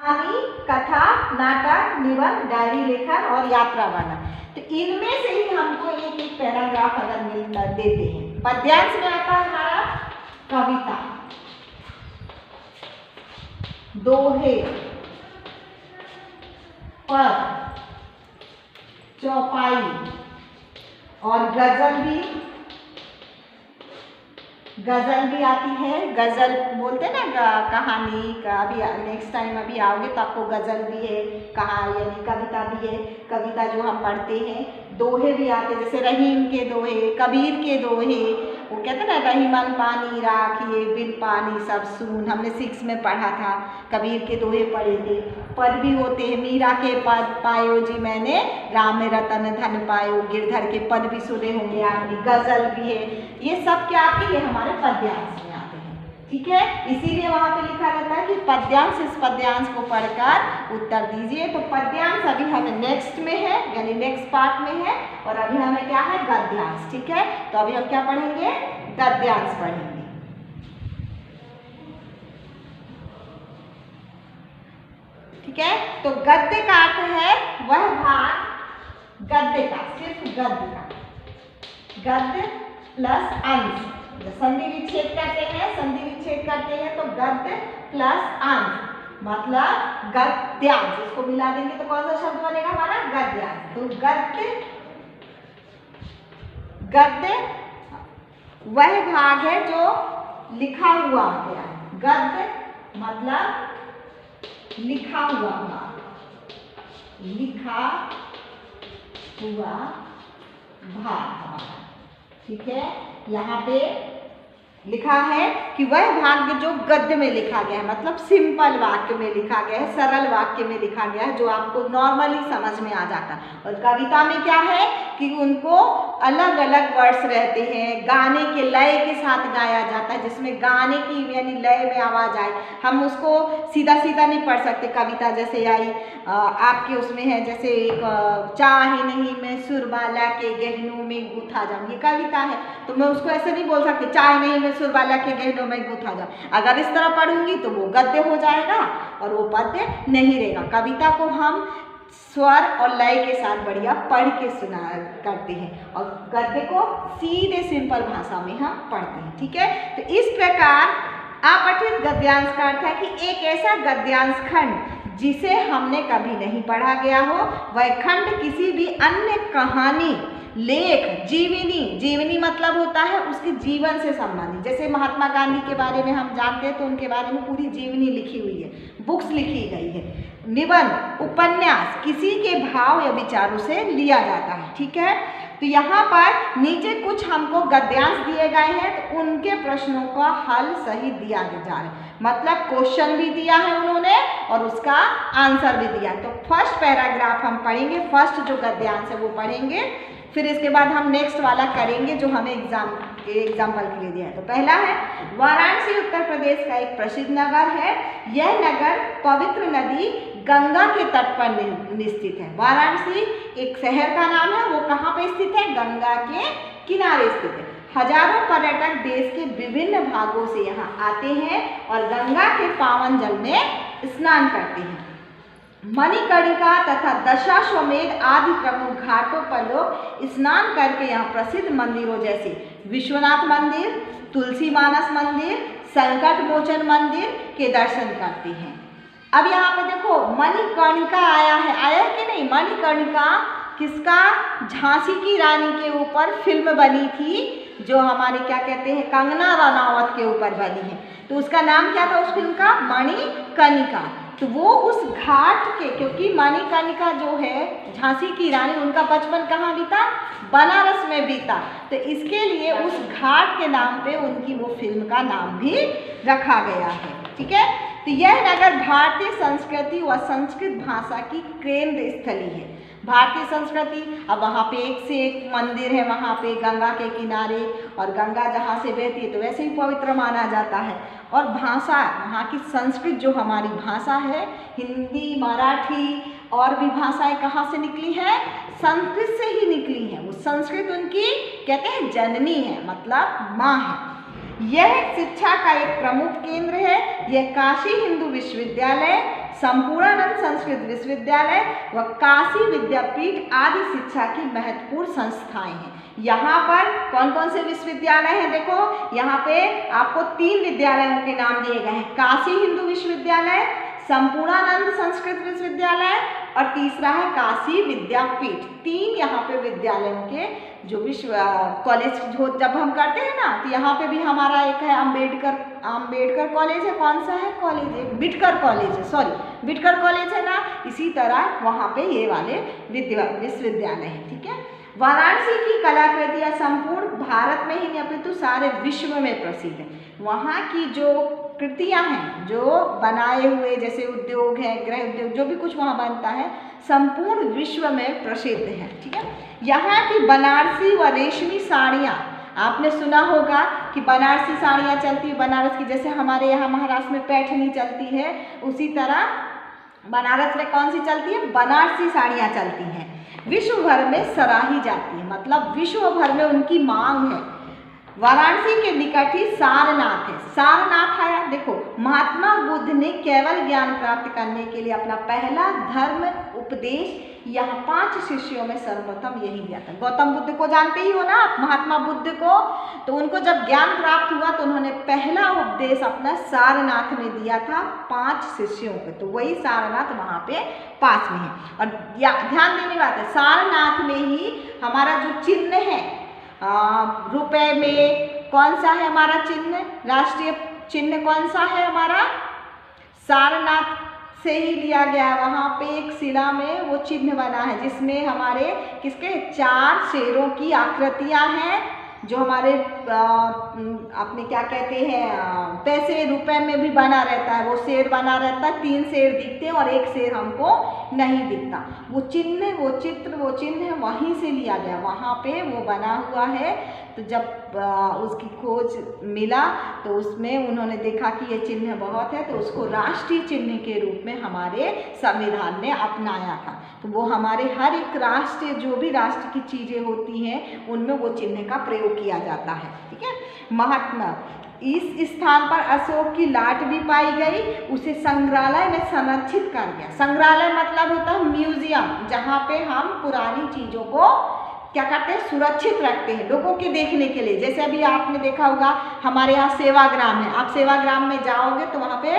कहानी, कथा, नाटक, निबंध, डायरी लेखन और यात्रा वर्णन। तो इनमें से ही हमको एक एक पैराग्राफ अगर मिलता देते हैं। पद्यांश में आता है हमारा कविता, दोहे, पद, चौपाई और गजल भी आती है। गजल बोलते हैं ना, कहानी का। अभी नेक्स्ट टाइम अभी आओगे तो आपको गजल भी है, यानी कविता भी है, कविता जो हम पढ़ते हैं। दोहे भी आते हैं, जैसे रहीम के दोहे, कबीर के दोहे। वो कहते हैं ना, रहीमन पानी राखिए बिन पानी सब सून, हमने 6 में पढ़ा था। कबीर के दोहे पढ़े थे। पद भी होते हैं, मीरा के पद पायो जी मैंने, राम रतन धन पायो, गिरधर के पद भी सुने होंगे आपने। गजल भी है। ये सब क्या आती है, हमारे पद्यांश में आते हैं। ठीक है, इसीलिए वहां पे लिखा रहता है कि पद्यांश, इस पद्यांश को पढ़कर उत्तर दीजिए। तो पद्यांश अभी हमें नेक्स्ट में है, यानी नेक्स्ट पार्ट में है, और अभी हमें क्या है, गद्यांश। ठीक है, तो अभी हम क्या पढ़ेंगे, गद्यांश पढ़ेंगे। ठीक है, तो गद्य का अर्थ है वह भाग, गद्य का सिर्फ गद्य का, गद्य प्लस अंश। संधि विच्छेद करते हैं तो गद्य प्लस अंश मतलब गद्यांश। इसको मिला देंगे तो कौन सा शब्द बनेगा हमारा, गद्यांश। तो गद्य वह भाग है जो लिखा हुआ गया है। गद्य मतलब लिखा हुआ भाग, लिखा हुआ भाग। ठीक है, यहाँ पे लिखा है कि वह भाग जो गद्य में लिखा गया है, मतलब सिंपल वाक्य में लिखा गया है, सरल वाक्य में लिखा गया है, जो आपको नॉर्मली समझ में आ जाता है। और कविता में क्या है कि उनको अलग अलग वर्ड्स रहते हैं, गाने के लय के साथ गाया जाता है, जिसमें गाने की यानी लय में आवाज आए। हम उसको सीधा सीधा नहीं पढ़ सकते। कविता जैसे आई आपके उसमें है, जैसे एक चाहे नहीं मैं सुरबाला के गहनों में गूथा जाऊं, ये कविता है, तो मैं उसको ऐसे नहीं बोल सकती चाहे नहीं मैं सुरबाला के गहनों में गूथा जाऊं। अगर इस तरह पढ़ूंगी तो वो गद्य हो जाएगा और वो पद्य नहीं रहेगा। कविता को हम स्वर और लय के साथ बढ़िया पढ़ के सुना करते हैं, और गद्य को सीधे सिंपल भाषा में हम पढ़ते हैं। ठीक है, तो इस प्रकार अपठित गद्यांश का अर्थ है कि एक ऐसा गद्यांश खंड जिसे हमने कभी नहीं पढ़ा गया हो, वह खंड किसी भी अन्य कहानी, लेख, जीवनी मतलब होता है उसके जीवन से संबंधित। जैसे महात्मा गांधी के बारे में हम जानते हैं तो उनके बारे में पूरी जीवनी लिखी हुई है, बुक्स लिखी गई है। निबंध, उपन्यास किसी के भाव या विचारों से लिया जाता है। ठीक है, तो यहाँ पर नीचे कुछ हमको गद्यांश दिए गए हैं, तो उनके प्रश्नों का हल सही दिया जा रहा है, मतलब क्वेश्चन भी दिया है उन्होंने और उसका आंसर भी दिया। तो फर्स्ट पैराग्राफ हम पढ़ेंगे, फर्स्ट जो गद्यांश है वो पढ़ेंगे, फिर इसके बाद हम नेक्स्ट वाला करेंगे जो हमें एग्जाम्पल के लिए दिया है। तो पहला है, वाराणसी उत्तर प्रदेश का एक प्रसिद्ध नगर है। यह नगर पवित्र नदी गंगा के तट पर स्थित है। वाराणसी एक शहर का नाम है, वो कहाँ पे स्थित है, गंगा के किनारे स्थित है। हजारों पर्यटक देश के विभिन्न भागों से यहाँ आते हैं और गंगा के पावन जल में स्नान करते हैं। मणिकर्णिका तथा दशाश्वमेध आदि प्रमुख घाटों पर लोग स्नान करके यहाँ प्रसिद्ध मंदिरों जैसे विश्वनाथ मंदिर, तुलसी मानस मंदिर, संकट मोचन मंदिर के दर्शन करते हैं। अब यहाँ पे देखो मणिकर्णिका आया है कि नहीं। मणिकर्णिका किसका, झांसी की रानी के ऊपर फिल्म बनी थी, जो हमारे क्या कहते हैं, कंगना रनावत के ऊपर बनी है। तो उसका नाम क्या था उस फिल्म का, मणिकर्णिका। तो वो उस घाट के, क्योंकि मणिकर्णिका जो है झांसी की रानी, उनका बचपन कहाँ बीता, बनारस में बीता, तो इसके लिए उस घाट के नाम पे उनकी वो फिल्म का नाम भी रखा गया है। ठीक है, तो यह नगर भारतीय संस्कृति व संस्कृत भाषा की केंद्र स्थली है। भारतीय संस्कृति, अब वहाँ पे एक से एक मंदिर है, वहाँ पे गंगा के किनारे, और गंगा जहाँ से बहती है तो वैसे ही पवित्र माना जाता है। और भाषा, वहाँ की संस्कृत जो हमारी भाषा है, हिंदी, मराठी और भी भाषाएं कहाँ से निकली है, संस्कृत से ही निकली है। वो संस्कृत उनकी कहते हैं जननी है, मतलब माँ है। यह शिक्षा का एक प्रमुख केंद्र है। यह काशी हिंदू विश्वविद्यालय, संपूर्णानंद संस्कृत विश्वविद्यालय व काशी विद्यापीठ आदि शिक्षा की महत्वपूर्ण संस्थाएं हैं। यहाँ पर कौन कौन से विश्वविद्यालय हैं? देखो यहाँ पे आपको 3 विद्यालयों के नाम दिए गए हैं, काशी हिंदू विश्वविद्यालय, संपूर्णानंद संस्कृत विश्वविद्यालय और तीसरा है काशी विद्यापीठ। 3 यहाँ पे विद्यालयों के जो विश्व कॉलेज जो जब हम करते हैं ना, तो यहाँ पे भी हमारा एक है अंबेडकर कॉलेज है। कौन सा है कॉलेज? है बिटकर कॉलेज है, सॉरी बिटकर कॉलेज है ना। इसी तरह वहाँ पे ये वाले विश्वविद्यालय हैं। ठीक है, वाराणसी की कलाकृतियाँ संपूर्ण भारत में ही नहीं अपितु सारे विश्व में प्रसिद्ध है। वहाँ की जो कृतियाँ हैं, जो बनाए हुए जैसे उद्योग है, गृह उद्योग, जो भी कुछ वहाँ बनता है, संपूर्ण विश्व में प्रसिद्ध है। ठीक है, यहाँ की बनारसी व रेशमी साड़ियाँ, आपने सुना होगा कि बनारसी साड़ियाँ चलती है बनारस की, जैसे हमारे यहाँ महाराष्ट्र में पैठनी चलती है, उसी तरह बनारस में कौन सी चलती है? बनारसी साड़ियाँ चलती हैं। विश्व भर में सराही जाती है, मतलब विश्व भर में उनकी मांग है। वाराणसी के निकट ही सारनाथ है। सारनाथ आया, देखो महात्मा बुद्ध ने केवल ज्ञान प्राप्त करने के लिए अपना पहला धर्म उपदेश यहाँ 5 शिष्यों में सर्वप्रथम यही दिया था। गौतम बुद्ध को जानते ही हो ना आप, महात्मा बुद्ध को, तो उनको जब ज्ञान प्राप्त हुआ तो उन्होंने पहला उपदेश अपना सारनाथ में दिया था 5 शिष्यों को, तो वही सारनाथ वहाँ पे पास में है। और ध्यान देने बात है, सारनाथ में ही हमारा जो चिन्ह है रुपए में, कौन सा है हमारा चिन्ह? राष्ट्रीय चिन्ह कौन सा है हमारा? सारनाथ से ही लिया गया। वहाँ पे एक शिला में वो चिन्ह बना है जिसमें हमारे किसके 4 शेरों की आकृतियाँ हैं, जो हमारे अपने क्या कहते हैं पैसे रुपए में भी बना रहता है, वो शेर बना रहता है। 3 शेर दिखते हैं और एक शेर हमको नहीं दिखता। वो चिन्ह, वो चित्र, वो चिन्ह वहीं से लिया गया, वहाँ पे वो बना हुआ है। तो जब उसकी खोज मिला तो उसमें उन्होंने देखा कि ये चिन्ह बहुत है, तो उसको राष्ट्रीय चिन्ह के रूप में हमारे संविधान ने अपनाया था। तो वो हमारे हर एक राष्ट्र, जो भी राष्ट्र की चीज़ें होती हैं, उनमें वो चिन्ह का प्रयोग किया जाता है। ठीक है, महात्मा इस स्थान पर अशोक की लाट भी पाई गई, उसे संग्रहालय में संरक्षित कर गया। संग्रहालय मतलब होता है म्यूजियम, जहाँ पे हम पुरानी चीज़ों को क्या करते हैं? सुरक्षित रखते हैं लोगों के देखने के लिए। जैसे अभी आपने देखा होगा हमारे यहाँ सेवाग्राम है, आप सेवाग्राम में जाओगे तो वहाँ पे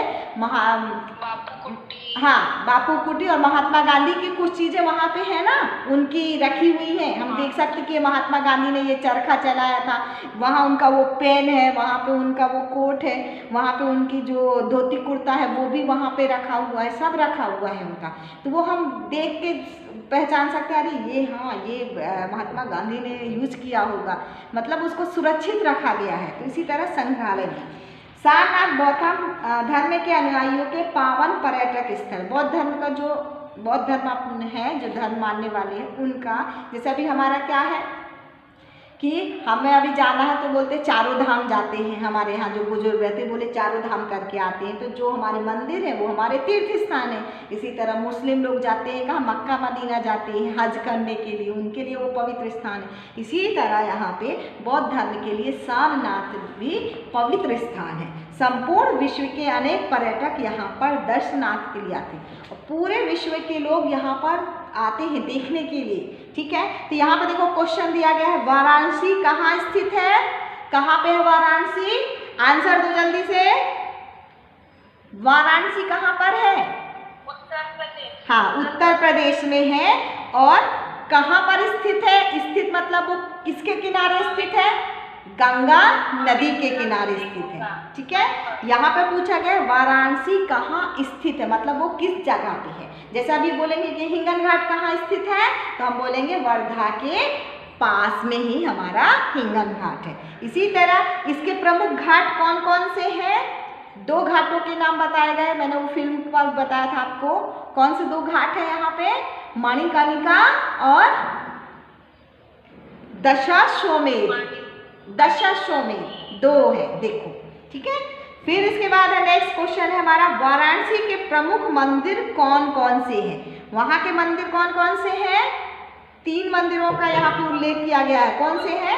बापू कुटी और महात्मा गांधी की कुछ चीज़ें वहाँ पे है ना, उनकी रखी हुई हैं। हम देख सकते कि महात्मा गांधी ने ये चरखा चलाया था, वहाँ उनका वो पेन है, वहाँ पे उनका वो कोट है, वहाँ पे उनकी जो धोती कुर्ता है वो भी वहाँ पे रखा हुआ है, सब रखा हुआ है उनका। तो वो हम देख के पहचान सकते हैं, अरे ये हाँ ये महात्मा गांधी ने यूज किया होगा, मतलब उसको सुरक्षित रखा गया है। तो इसी तरह संग्रहालय में सारनाथ बौद्ध धर्म के अनुयायियों के पावन पर्यटक स्थल, बौद्ध धर्म का जो बौद्ध धर्म है, जो धर्म मानने वाले हैं उनका, जैसे अभी हमारा क्या है कि हमें अभी जाना है तो बोलते चारों धाम जाते हैं। हमारे यहाँ जो बुजुर्ग रहते बोले चारों धाम करके आते हैं, तो जो हमारे मंदिर है वो हमारे तीर्थ स्थान है। इसी तरह मुस्लिम लोग जाते हैं कहाँ? मक्का मदीना जाते हैं हज करने के लिए, उनके लिए वो पवित्र स्थान है। इसी तरह यहाँ पे बौद्ध धर्म के लिए सारनाथ भी पवित्र स्थान है। संपूर्ण विश्व के अनेक पर्यटक यहाँ पर दर्शनार्थ के लिए आते हैं और पूरे विश्व के लोग यहाँ पर आते हैं देखने के लिए। ठीक है, तो यहाँ पे देखो क्वेश्चन दिया गया है, वाराणसी कहाँ स्थित है? कहाँ पे है वाराणसी? आंसर दो जल्दी से, वाराणसी कहाँ पर है? उत्तर प्रदेश। हाँ, उत्तर प्रदेश में है। और कहाँ पर स्थित है? स्थित मतलब वो किसके किनारे स्थित है? गंगा नदी के किनारे स्थित है। ठीक है, यहाँ पे पूछा गया वाराणसी कहाँ स्थित है, मतलब वो किस जगह पे है। जैसे अभी बोलेंगे कि हिंगन घाट कहाँ स्थित है, तो हम बोलेंगे वर्धा के पास में ही हमारा हिंगन घाट है। इसी तरह इसके प्रमुख घाट कौन कौन से हैं? 2 घाटों के नाम बताए गए, मैंने वो फिल्म पर बताया था आपको। कौन से 2 घाट है यहाँ पे? मणिकर्णिका और दशाश्वमेध। दशाश्वमेध 2 है, देखो। ठीक है, फिर इसके बाद है नेक्स्ट क्वेश्चन है हमारा, वाराणसी के प्रमुख मंदिर कौन कौन से हैं? वहाँ के मंदिर कौन कौन से हैं? 3 मंदिरों का यहाँ पे उल्लेख किया गया है। कौन से हैं?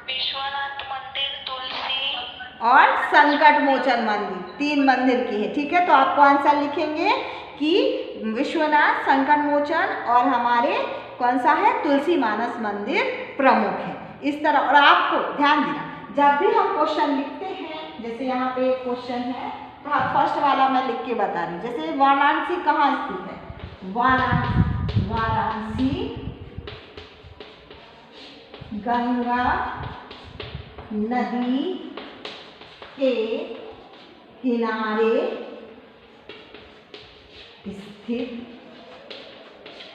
विश्वनाथ मंदिर, तुलसी और संकट मोचन मंदिर, 3 मंदिर की है। ठीक है, तो आपको आंसर लिखेंगे कि विश्वनाथ, संकट मोचन और हमारे कौन सा है, तुलसी मानस मंदिर प्रमुख है। इस तरह, और आपको ध्यान देना जब भी हम क्वेश्चन लिखते हैं, जैसे यहाँ पे एक क्वेश्चन है तो आप फर्स्ट वाला मैं लिख के बता रही हूँ। जैसे वाराणसी कहाँ स्थित है, वाराणसी गंगा नदी के किनारे स्थित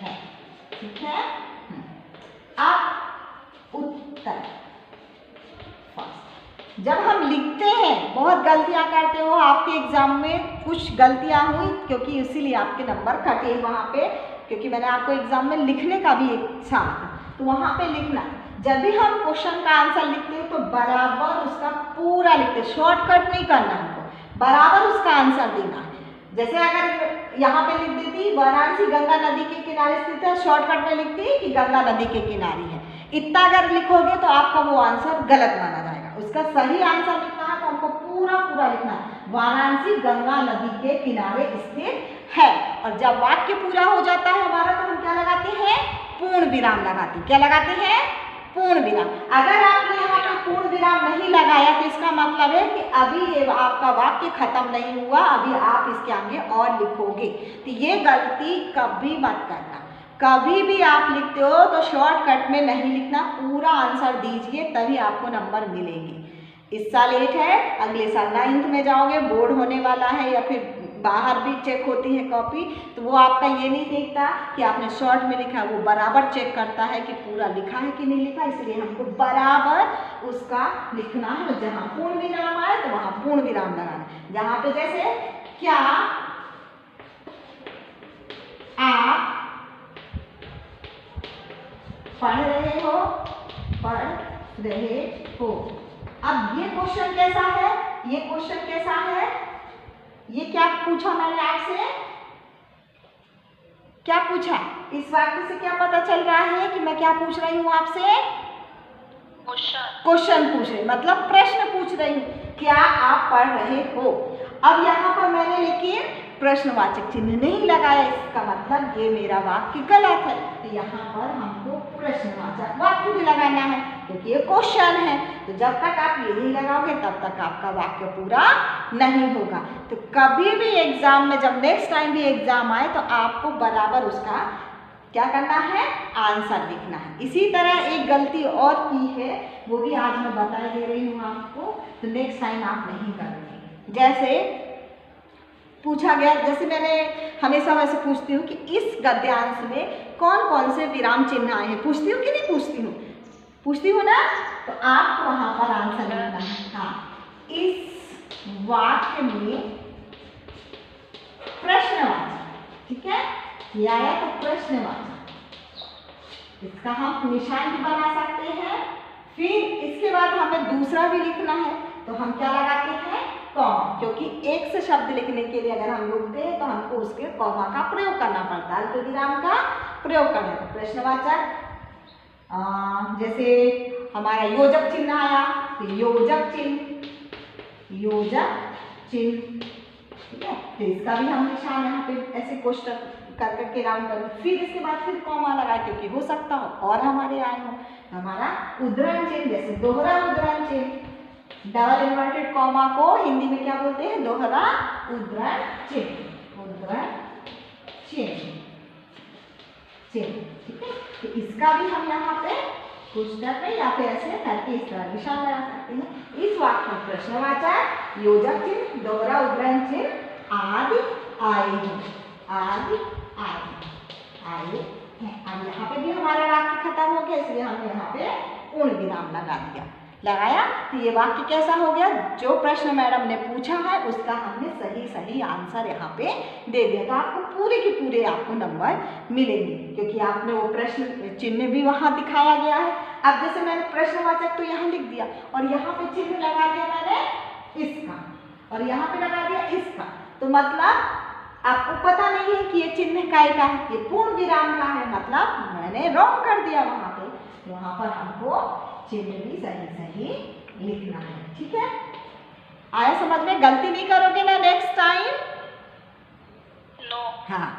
है। ठीक है, अब उत्तर, जब हम लिखते हैं बहुत गलतियां करते हो, आपके एग्जाम में कुछ गलतियां हुई क्योंकि इसीलिए आपके नंबर कटे वहाँ पे, क्योंकि मैंने आपको एग्जाम में लिखने का भी एक साथ था, तो वहाँ पे लिखना। जब भी हम क्वेश्चन का आंसर लिखते हैं तो बराबर उसका पूरा लिखते, शॉर्टकट नहीं करना हमको, बराबर उसका आंसर देना है। जैसे अगर यहाँ पे लिख देती वाराणसी गंगा नदी के किनारे स्थित है, शॉर्टकट में लिखती कि गंगा नदी के किनारे है, इतना अगर लिखोगे तो आपका वो आंसर गलत माना जाएगा। उसका सही आंसर लिखना है तो हमको पूरा पूरा लिखना है, वाराणसी गंगा नदी के किनारे स्थित है। और जब वाक्य पूरा हो जाता है हमारा तो हम क्या लगाते हैं, पूर्ण विराम लगाते हैं। क्या लगाते हैं, पूर्ण विराम। अगर आपने यहाँ पे पूर्ण विराम नहीं लगाया तो इसका मतलब है कि अभी ये आपका वाक्य खत्म नहीं हुआ, अभी आप इसके आगे और लिखोगे। तो ये गलती कभी मत करना, कभी भी आप लिखते हो तो शॉर्टकट में नहीं लिखना, पूरा आंसर दीजिए तभी आपको नंबर मिलेंगे। इस साल 8 है, अगले साल 9th में जाओगे, बोर्ड होने वाला है या फिर बाहर भी चेक होती है कॉपी, तो वो आपका ये नहीं देखता कि आपने शॉर्ट में लिखा, वो बराबर चेक करता है कि पूरा लिखा है कि नहीं लिखा। इसलिए हमको बराबर उसका liखना है, जहाँ पूर्ण विराम आए तो वहाँ पूर्ण विराम लगाना। जहाँ पे जैसे क्या आप पढ़ रहे हो, अब ये क्वेश्चन कैसा है, ये क्वेश्चन कैसा है, ये क्या पूछा मैंने आपसे, क्या पूछा, इस वाक्य से क्या पता चल रहा है कि मैं क्या पूछ रही हूँ आपसे, क्वेश्चन पूछ रही, मतलब प्रश्न पूछ रही हूँ, क्या आप पढ़ रहे हो। अब यहाँ पर मैंने लेकिन प्रश्नवाचक चिन्ह नहीं लगाया, इसका मतलब ये मेरा वाक्य गलत है, तो यहाँ पर हमको प्रश्नवाचक वाक्य भी लगाना है क्योंकि ये क्वेश्चन है। तो जब तक आप ये नहीं लगाओगे तब तक आपका वाक्य पूरा नहीं होगा। तो कभी भी एग्जाम में, जब नेक्स्ट टाइम भी एग्जाम आए तो आपको बराबर उसका क्या करना है, आंसर लिखना है। इसी तरह एक गलती और की है, वो भी आज मैं बता दे रही हूँ आपको, तो नेक्स्ट टाइम आप नहीं करोगे। जैसे पूछा गया, जैसे मैंने हमेशा वैसे पूछती हूँ कि इस गद्यांश में कौन कौन से विराम चिन्ह आए हैं, पूछती हूँ कि नहीं पूछती हूँ, पूछती हूँ ना, तो आपको वहाँ पर आंसर लिखना है। हाँ, इस वाक्य में प्रश्नवाचक, ठीक है, ये आया तो प्रश्नवाचक, इसका हम निशान भी बना सकते हैं। फिर इसके बाद हमें दूसरा भी लिखना है, तो हम क्या लगाते हैं, कॉमा, क्योंकि एक से शब्द लिखने के लिए अगर हम लिखते हैं तो हमको उसके कॉमा का प्रयोग करना पड़ता है, अल्पविराम का प्रयोग करना है। प्रश्नवाचक, जैसे हमारा योजक चिन्ह आया तो योजक चिन्ह, ठीक है, तो इसका भी हम निशान यहाँ पे ऐसे कोष्टक कर करके राउंड करें। फिर इसके बाद फिर कॉमा लगाए क्योंकि हो सकता हो और हमारे आए हो। हमारा उद्धरण चिन्ह, जैसे दोहरा उद्धरण चिन्ह, डबल इन्वर्टेड कॉमा को हिंदी में क्या बोलते हैं, दोहरा उद्धरण चिन्ह, ठीक है। तो इसका भी हम यहाँ पे पुस्तक में या फिर ऐसे करके इस तरह निशान लगा सकते हैं। इस वाक्य में प्रश्नवाचक, योजक चिन्ह, दोहरा उद्धरण चिन्ह आदि आए हैं, अब यहाँ पे भी हमारा वाक्य खत्म हो गया, इसलिए हमने यहाँ पे पूर्ण विराम लगाया। तो ये वाक्य कैसा हो गया, जो प्रश्न मैडम ने पूछा है उसका हमने सही आंसर यहाँ पे दे दिया, तो आपको पूरे के पूरे आपको नंबर मिलेंगे क्योंकि आपने वो प्रश्न चिन्ह भी वहाँ दिखाया गया है। अब जैसे मैंने प्रश्नवाचक तो यहाँ लिख दिया और यहाँ पे चिन्ह लगा दिया मैंने इसका और यहाँ पे लगा दिया इसका, तो मतलब आपको पता नहीं है कि ये चिन्ह काय का है, ये पूर्ण विराम का है, मतलब मैंने रॉन्ग कर दिया वहाँ पर हमको चिन्ह भी सही लिखना है, ठीक है। आया समझ में? गलती नहीं करोगे ना नेक्स्ट टाइम? नो। हाँ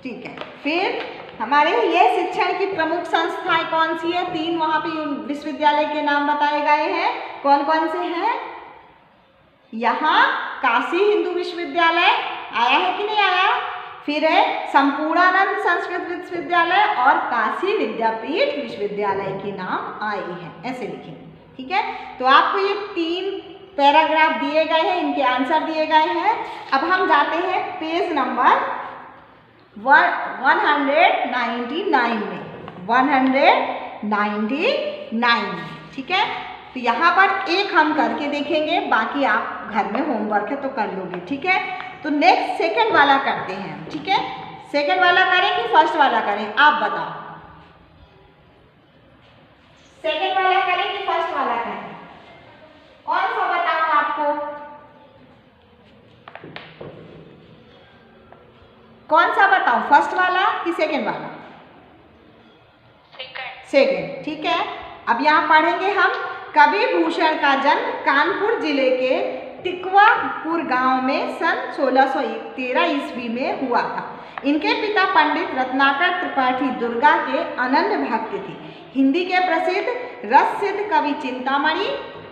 ठीक है। फिर हमारे ये शिक्षण की प्रमुख संस्थाएं कौन सी है? 3 वहाँ पे विश्वविद्यालय के नाम बताए गए हैं। कौन कौन से हैं? यहाँ काशी हिंदू विश्वविद्यालय आया है कि नहीं आया? फिर है संपूर्णानंद संस्कृत विश्वविद्यालय और काशी विद्यापीठ विश्वविद्यालय के नाम आए हैं, ऐसे लिखेंगे। ठीक है, तो आपको ये 3 पैराग्राफ दिए गए हैं, इनके आंसर दिए गए हैं। अब हम जाते हैं पेज नंबर 199 में, 199 में। ठीक है, तो यहाँ पर एक हम करके देखेंगे, बाकी आप घर में होमवर्क है तो कर लोगे। ठीक है, तो नेक्स्ट सेकंड वाला करते हैं। ठीक है, सेकंड वाला करें कि फर्स्ट वाला करें, आप बताओ। सेकंड वाला करें कि फर्स्ट वाला करें? कौन सा बताऊं आपको? कौन सा बताऊं, फर्स्ट वाला कि सेकंड वाला? सेकंड। ठीक है, अब यहाँ पढ़ेंगे हम। कवि भूषण का जन्म कानपुर जिले के टिकवापुर गांव में सन 1613 ईस्वी में हुआ था। इनके पिता पंडित रत्नाकर त्रिपाठी दुर्गा के अनन्य भक्त थे। हिंदी के प्रसिद्ध रस सिद्ध कवि चिंतामणि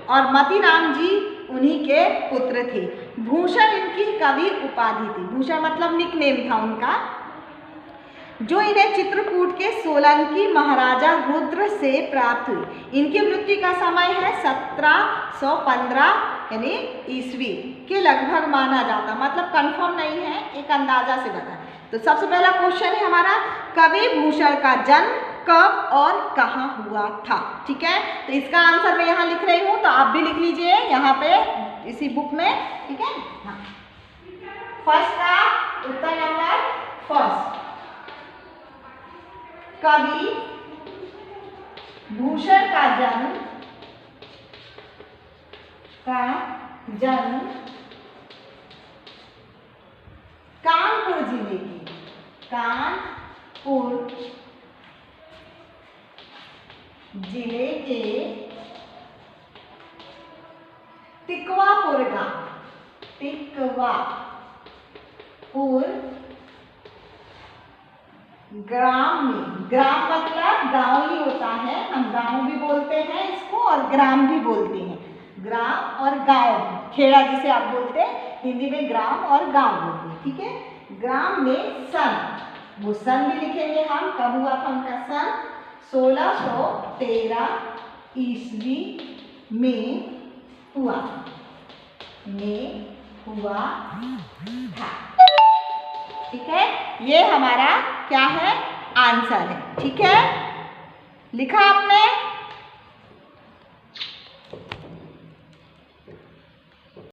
और मतीराम जी उन्हीं के पुत्र थे। भूषण इनकी कवि उपाधि थी। भूषण मतलब निकनेम था उनका, जो इन्हें चित्रकूट के सोलंकी महाराजा रुद्र से प्राप्त हुई। इनकी मृत्यु का समय है 1715 यानी ईस्वी के लगभग माना जाता, मतलब कंफर्म नहीं है, एक अंदाजा से बता। तो सबसे पहला क्वेश्चन है हमारा, कवि भूषण का जन्म कब और कहाँ हुआ था? ठीक है, तो इसका आंसर मैं यहाँ लिख रही हूँ, तो आप भी लिख लीजिए यहाँ पे इसी बुक में। ठीक है, हाँ, फर्स्ट का उत्तर नंबर फर्स्ट, कवि भूषण का जन्म कानपुर जिले की, कानपुर जिले के टिकवापुर गांव, टिकवापुर ग्राम में, ग्राम मतलब गांव ही होता है, हम गांव भी बोलते हैं इसको और ग्राम भी बोलते हैं। ग्राम और गांव, खेड़ा जिसे आप बोलते हैं, हिंदी में ग्राम और गांव बोलते हैं। ठीक है, ग्राम में सन, वो सन भी लिखेंगे हम, कब हुआ था उनका सन? 1613 ईस्वी में हुआ था। ठीक है, ये हमारा क्या है? आंसर है। ठीक है, लिखा आपने?